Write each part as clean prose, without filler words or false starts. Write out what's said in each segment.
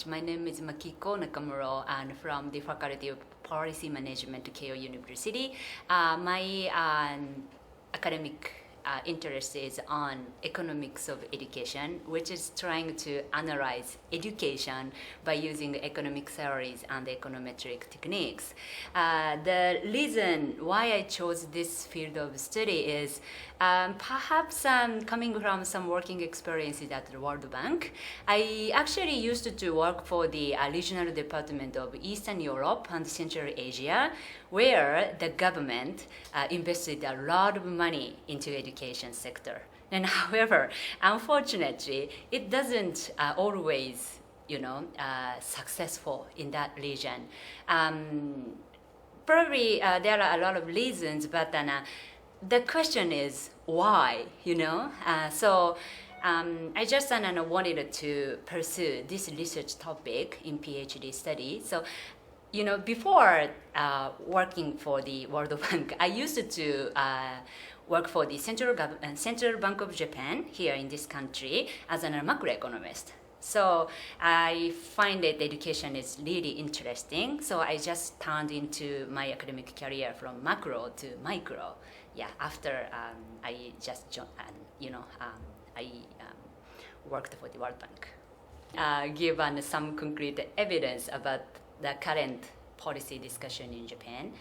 My name is Makiko Nakamuro, and from the Faculty of Policy Management at Keio University. My academic interest is on economics of education, which is trying to analyze education by using economic theories and econometric techniques. The reason why I chose this field of study is perhaps coming from some working experiences at the World Bank. I actually used to work for the regional department of Eastern Europe and Central Asia, where the government invested a lot of money into education sector. And however, unfortunately, it doesn't always, successful in that region. Probably there are a lot of reasons, but the question is why, So I just wanted to pursue this research topic in PhD study. So, before working for the World Bank, I used to work for the Central Bank of Japan here in this country as a macroeconomist. So I find that education is really interesting. So I just turned into my academic career from macro to micro. After I just joined, I worked for the World Bank. Given some concrete evidence about the current policy discussion in Japan,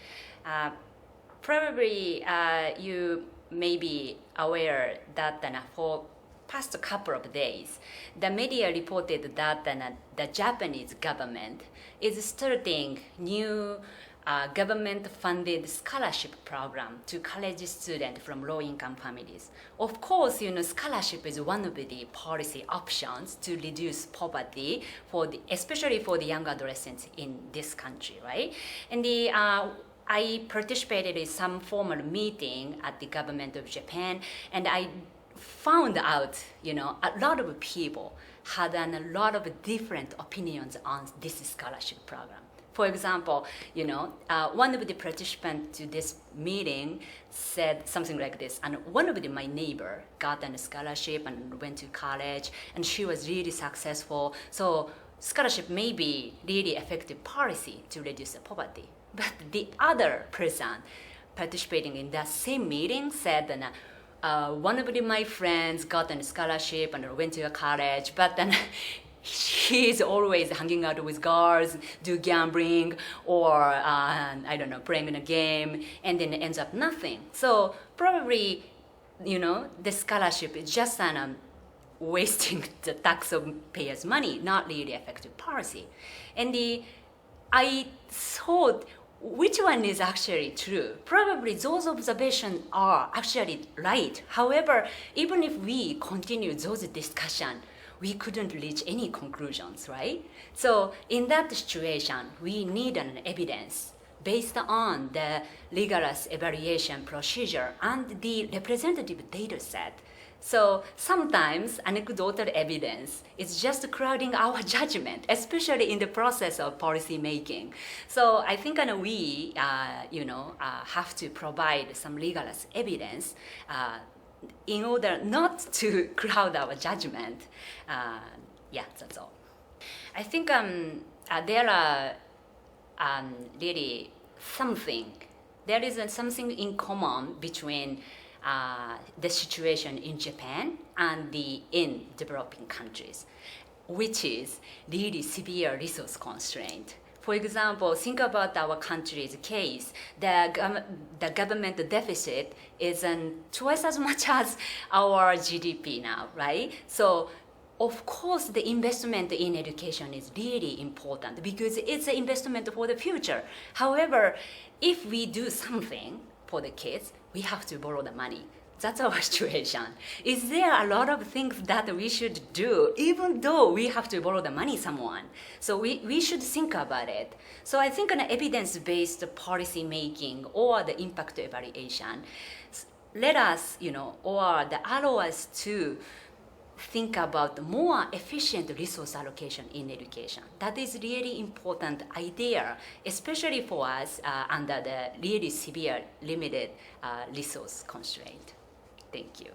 probably you may be aware that for past couple of days, the media reported that the Japanese government is starting new government-funded scholarship program to college students from low-income families. Of course, scholarship is one of the policy options to reduce poverty especially for the young adolescents in this country, right? And I participated in some formal meeting at the government of Japan, and I found out, a lot of people had a lot of different opinions on this scholarship program. For example, one of the participants to this meeting said something like this, and one of my neighbor got a scholarship and went to college, and she was really successful. So scholarship may be really effective policy to reduce the poverty. But the other person participating in that same meeting said that one of my friends got a scholarship and went to a college, but then he's always hanging out with girls, do gambling, or playing in a game, and then it ends up nothing. So probably, the scholarship is just wasting the taxpayers' money, not really effective policy. And I thought, which one is actually true? Probably those observations are actually right. However, even if we continue those discussions, we couldn't reach any conclusions, right? So in that situation, we need an evidence based on the rigorous evaluation procedure and the representative data set. So sometimes anecdotal evidence is just crowding our judgment, especially in the process of policy making. So I think we have to provide some rigorous evidence in order not to crowd our judgment. That's all. I think there are really there is something in common between the situation in Japan and in developing countries, which is really severe resource constraint. For example, think about our country's case. The government deficit is twice as much as our GDP now, right? So, of course, the investment in education is really important because it's an investment for the future. However, if we do something for the kids, we have to borrow the money. That's our situation. Is there a lot of things that we should do, even though we have to borrow the money someone? So we should think about it. So I think an evidence-based policy making or the impact evaluation let us, allow us to think about more efficient resource allocation in education. That is really important idea, especially for us under the really severe limited resource constraint. Thank you.